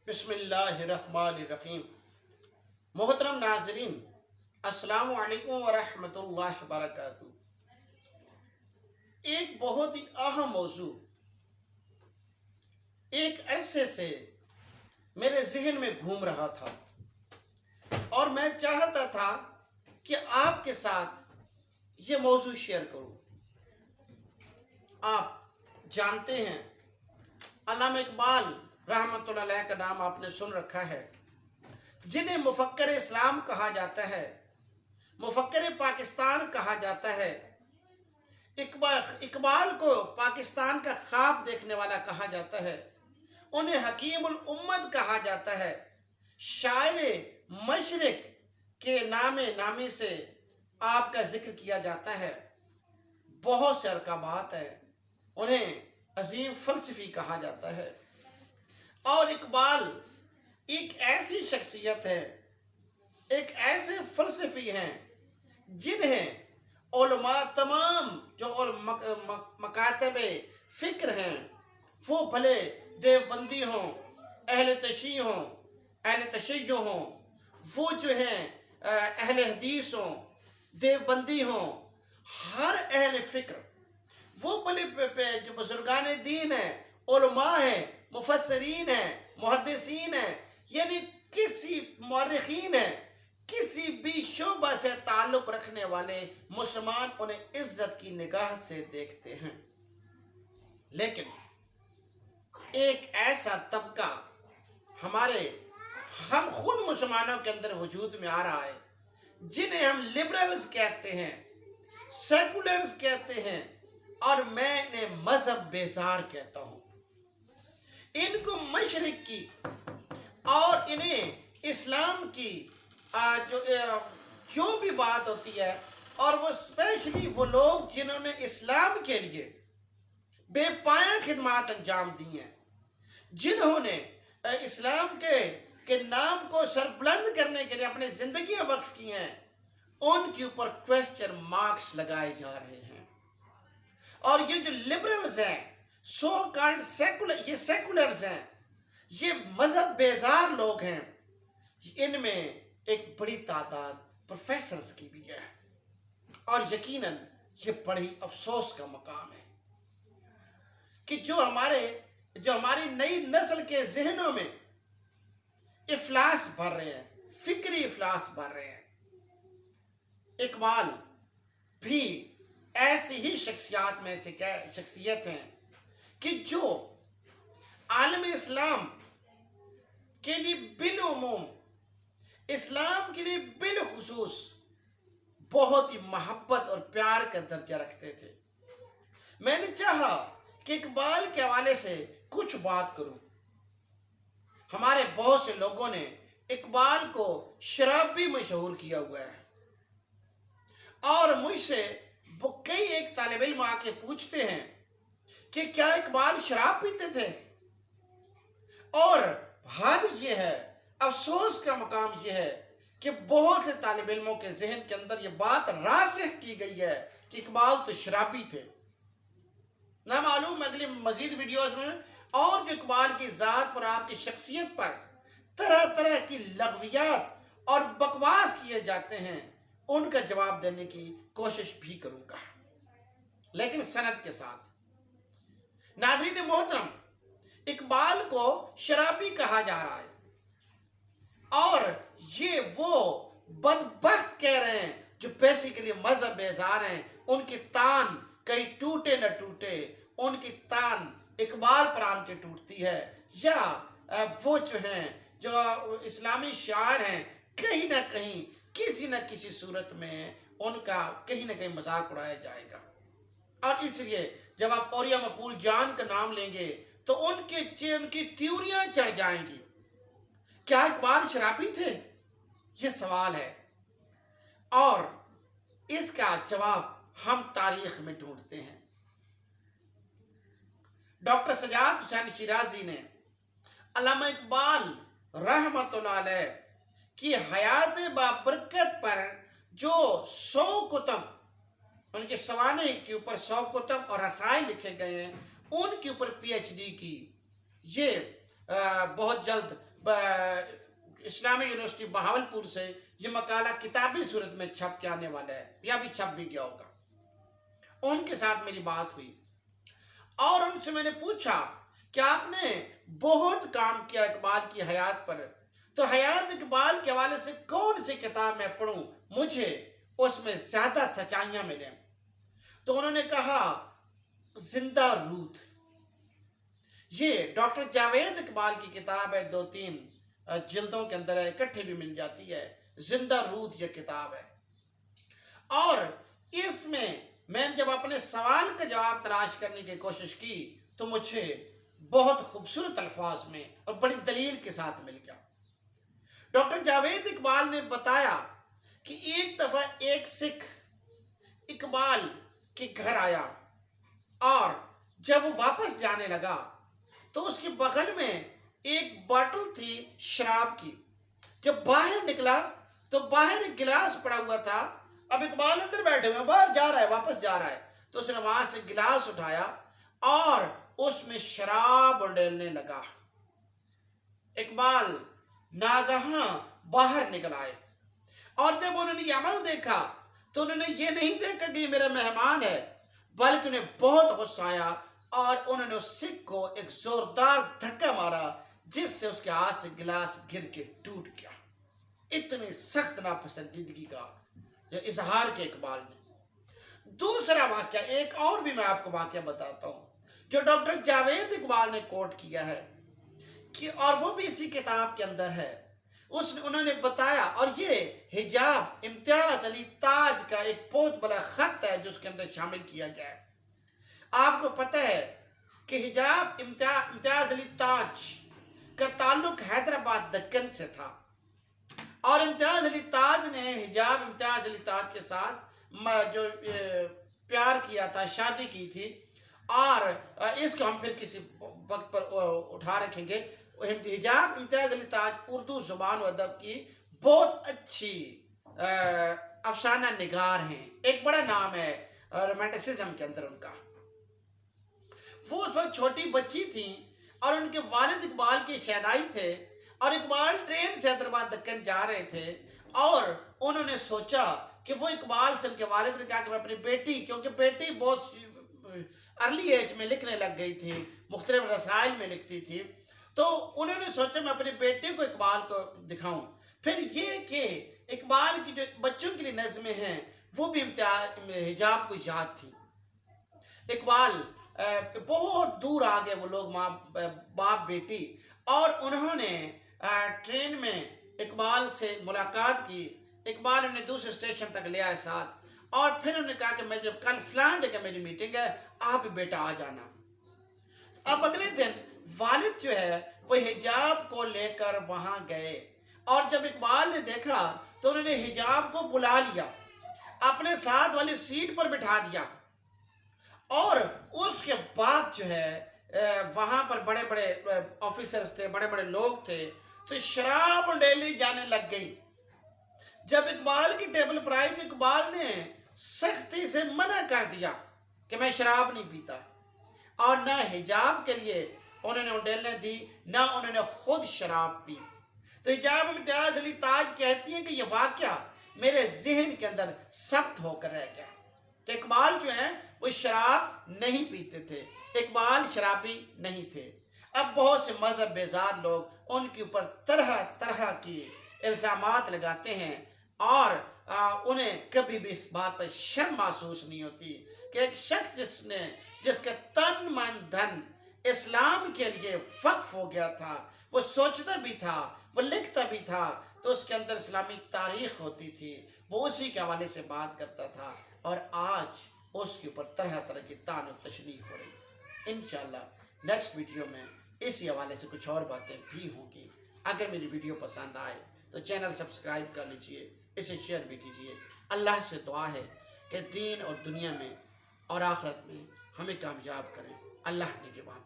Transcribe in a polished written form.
بسم اللہ الرحمن الرحیم۔ محترم ناظرین، السلام علیکم ورحمۃ اللہ وبرکاتہ۔ ایک بہت ہی اہم موضوع ایک عرصے سے میرے ذہن میں گھوم رہا تھا اور میں چاہتا تھا کہ آپ کے ساتھ یہ موضوع شیئر کروں۔ آپ جانتے ہیں علامہ اقبال رحمۃ اللہ علیہ کا نام آپ نے سن رکھا ہے، جنہیں مفکر اسلام کہا جاتا ہے، مفکر پاکستان کہا جاتا ہے۔ اقبال کو پاکستان کا خواب دیکھنے والا کہا جاتا ہے، انہیں حکیم الامت کہا جاتا ہے، شاعر مشرق کے نامی سے آپ کا ذکر کیا جاتا ہے۔ بہت سے ارکابات ہیں، انہیں عظیم فلسفی کہا جاتا ہے۔ اور اقبال ایک ایسی شخصیت ہے، ایک ایسے فلسفی ہیں جنہیں علماء تمام جو مکاتب فکر ہیں، وہ بھلے دیوبندی ہوں، اہل تشیع ہوں، وہ جو ہیں اہل حدیث ہوں، دیوبندی ہوں، ہر اہل فکر، وہ بھلے جو بزرگان دین ہیں، علماء ہیں، مفسرین ہیں، محدثین ہیں، یعنی کسی مورخین ہیں، کسی بھی شعبہ سے تعلق رکھنے والے مسلمان انہیں عزت کی نگاہ سے دیکھتے ہیں۔ لیکن ایک ایسا طبقہ ہم خود مسلمانوں کے اندر وجود میں آ رہا ہے، جنہیں ہم لبرلز کہتے ہیں، سیکولرز کہتے ہیں، اور میں انہیں مذہب بیزار کہتا ہوں۔ ان کو مشرق کی اور انہیں اسلام کی جو بھی بات ہوتی ہے، اور وہ اسپیشلی وہ لوگ جنہوں نے اسلام کے لیے بے پایہ خدمات انجام دی ہیں، جنہوں نے اسلام کے نام کو سربلند کرنے کے لیے اپنی زندگیاں وقف کی ہیں، ان کے اوپر کویسچن مارکس لگائے جا رہے ہیں۔ اور یہ جو لبرلز ہیں، سو کالڈ یہ سیکولرز ہیں، یہ مذہب بیزار لوگ ہیں، ان میں ایک بڑی تعداد پروفیسرز کی بھی ہے، اور یقیناً یہ بڑی افسوس کا مقام ہے کہ جو ہماری نئی نسل کے ذہنوں میں افلاس بھر رہے ہیں، فکری افلاس بھر رہے ہیں۔ اقبال بھی ایسی ہی شخصیات میں سے شخصیت ہیں کہ جو عالم اسلام کے لیے بالعموم، اسلام کے لیے بالخصوص بہت ہی محبت اور پیار کا درجہ رکھتے تھے۔ میں نے چاہا کہ اقبال کے حوالے سے کچھ بات کروں۔ ہمارے بہت سے لوگوں نے اقبال کو شرابی مشہور کیا ہوا ہے، اور مجھ سے کئی ایک طالب علم آ کے پوچھتے ہیں کہ کیا اقبال شراب پیتے تھے؟ اور حد یہ ہے، افسوس کا مقام یہ ہے کہ بہت سے طالب علموں کے ذہن کے اندر یہ بات راسخ کی گئی ہے کہ اقبال تو شرابی تھے۔ نہ معلوم اگلی مزید ویڈیوز میں اور جو اقبال کی ذات پر، آپ کی شخصیت پر طرح طرح کی لغویات اور بکواس کیے جاتے ہیں، ان کا جواب دینے کی کوشش بھی کروں گا، لیکن سند کے ساتھ۔ ناظرین محترم، اقبال کو شرابی کہا جا رہا ہے، اور یہ وہ بدبخت کہہ رہے ہیں جو بیسیکلی مذہب بیزار ہیں۔ ان کی تان کہیں ٹوٹے نہ ٹوٹے، ان کی تان اقبال پر آن کے ٹوٹتی ہے، یا وہ جو ہیں جو اسلامی شاعر ہیں، کہیں نہ کہیں کسی نہ کسی صورت میں ان کا کہیں نہ کہیں مذاق اڑایا جائے گا۔ اور اس لیے جب آپ اولیاء مقبول جان کا نام لیں گے تو ان کی تیوریاں چڑھ جائیں گی۔ کیا اقبال شرابی تھے؟ یہ سوال ہے، اور اس کا جواب ہم تاریخ میں ڈھونڈتے ہیں۔ ڈاکٹر سجاد حسین شیرازی نے علامہ اقبال رحمۃ اللہ علیہ کی حیات بابرکت پر جو 100 کتب، ان کے سوانح کے اوپر 100 کتب اور رسائل لکھے گئے ہیں، ان کے اوپر PhD کی۔ یہ بہت جلد اسلامی یونیورسٹی بہاولپور سے یہ مقالہ کتابی صورت میں چھپ کے آنے والا ہے، یا بھی چھپ بھی گیا ہوگا۔ ان کے ساتھ میری بات ہوئی اور ان سے میں نے پوچھا کہ آپ نے بہت کام کیا اقبال کی حیات پر، تو حیات اقبال کے حوالے سے کون سی کتاب میں پڑھوں مجھے اس میں زیادہ سچائیاں ملیں؟ تو انہوں نے کہا زندہ رود، یہ ڈاکٹر جاوید اقبال کی کتاب ہے، 2-3 جلدوں کے اندر ہے، اکٹھے بھی مل جاتی ہے، زندہ رود یہ کتاب ہے۔ اور اس میں جب اپنے سوال کا جواب تلاش کرنے کی کوشش کی تو مجھے بہت خوبصورت الفاظ میں اور بڑی دلیل کے ساتھ مل گیا۔ ڈاکٹر جاوید اقبال نے بتایا کہ ایک دفعہ ایک سکھ اقبال کے گھر آیا اور جب وہ واپس جانے لگا تو اس کے بغل میں ایک باٹل تھی شراب کی۔ جب باہر نکلا تو باہر ایک گلاس پڑا ہوا تھا، اب اقبال اندر بیٹھے ہوئے، باہر جا رہا ہے، واپس جا رہا ہے، تو اس نے وہاں سے گلاس اٹھایا اور اس میں شراب ڈالنے لگا۔ اقبال ناگہاں باہر نکل آئے اور جب انہوں نے یہ عمل دیکھا تو انہوں نے یہ نہیں دیکھا کہ یہ میرا مہمان ہے، بلکہ انہیں بہت غصہ آیا اور انہوں نے اس سکھ کو ایک زوردار دھکا مارا جس سے اس کے ہاتھ سے گلاس گر کے ٹوٹ گیا۔ اتنی سخت ناپسندیدگی کا جو اظہار کے اقبال نے۔ دوسرا واقعہ، ایک اور بھی میں آپ کو واقعہ بتاتا ہوں جو ڈاکٹر جاوید اقبال نے کوٹ کیا ہے کہ اور وہ بھی اسی کتاب کے اندر ہے۔ انہوں نے بتایا، اور یہ حجاب امتیاز علی تاج کا ایک بہت بڑا خط ہے جو اس کے اندر شامل کیا گیا ہے۔ آپ کو پتہ ہے کہ حجاب امتیاز علی تاج کا تعلق حیدرآباد دکن سے تھا، اور امتیاز علی تاج نے حجاب امتیاز علی تاج کے ساتھ جو پیار کیا تھا، شادی کی تھی، اور اس کو ہم پھر کسی وقت پر اٹھا رکھیں گے۔ حجاب امتیاز علی تاج اردو زبان و ادب کی بہت اچھی افسانہ نگار ہیں، ایک بڑا نام ہے رومانٹسزم کے اندر ان کا۔ وہ اس وقت چھوٹی بچی تھیں اور ان کے والد اقبال کی شہدائی تھے، اور اقبال ٹرین سے حیدرآباد دکن جا رہے تھے، اور انہوں نے سوچا کہ وہ اقبال سے ان کے والد نے کہا کہ میں اپنی بیٹی، کیونکہ بیٹی بہت ارلی ایج میں لکھنے لگ گئی تھی، مختلف رسائل میں لکھتی تھی، تو انہوں نے سوچا میں اپنی بیٹی کو اقبال کو دکھاؤں۔ پھر یہ کہ اقبال کی جو بچوں کے لیے نظمیں ہیں وہ بھی حجاب کو یاد تھی۔ اقبال بہت دور آگے وہ لوگ، ماں باپ بیٹی، اور انہوں نے ٹرین میں اقبال سے ملاقات کی۔ اقبال انہیں دوسرے اسٹیشن تک لے آئے ساتھ، اور پھر انہوں نے کہا کہ میں جب کل فلاں جگہ میری میٹنگ ہے، آپ بیٹا آ جانا۔ اب اگلے دن والد جو ہے وہ حجاب کو لے کر وہاں گئے، اور جب اقبال نے دیکھا تو انہوں نے حجاب کو بلا لیا، اپنے ساتھ والی سیٹ پر بٹھا دیا، اور اس کے بعد جو ہے وہاں پر بڑے بڑے آفیسرز تھے، بڑے بڑے لوگ تھے، تو شراب ڈیلی جانے لگ گئی۔ جب اقبال کی ٹیبل پر آئی تو اقبال نے سختی سے منع کر دیا کہ میں شراب نہیں پیتا، اور نہ حجاب کے لیے انہوں نے اڈیلنے دی، نہ انہوں نے خود شراب پی۔ تو حجاب امتیاز علی تاج کہتی ہیں کہ یہ واقعہ میرے ذہن کے اندر ثبت ہو کر رہ گیا کہ اقبال جو ہیں وہ شراب نہیں پیتے تھے، اقبال شرابی نہیں تھے۔ اب بہت سے مذہب بیزار لوگ ان کے اوپر طرح طرح کی الزامات لگاتے ہیں، اور انہیں کبھی بھی اس بات پر شرم محسوس نہیں ہوتی کہ ایک شخص جس کا تن من دھن اسلام کے لیے وقف ہو گیا تھا، وہ سوچتا بھی تھا، وہ لکھتا بھی تھا، تو اس کے اندر اسلامی تاریخ ہوتی تھی، وہ اسی کے حوالے سے بات کرتا تھا، اور آج اس کے اوپر طرح طرح کی طعن و تشنیع ہو رہی۔ انشاءاللہ نیکسٹ ویڈیو میں اسی حوالے سے کچھ اور باتیں بھی ہوں گی۔ اگر میری ویڈیو پسند آئے تو چینل سبسکرائب کر لیجئے، اسے شیئر بھی کیجئے۔ اللہ سے دعا ہے کہ دین اور دنیا میں اور آخرت میں ہمیں کامیاب کریں۔ اللہ نگہبان۔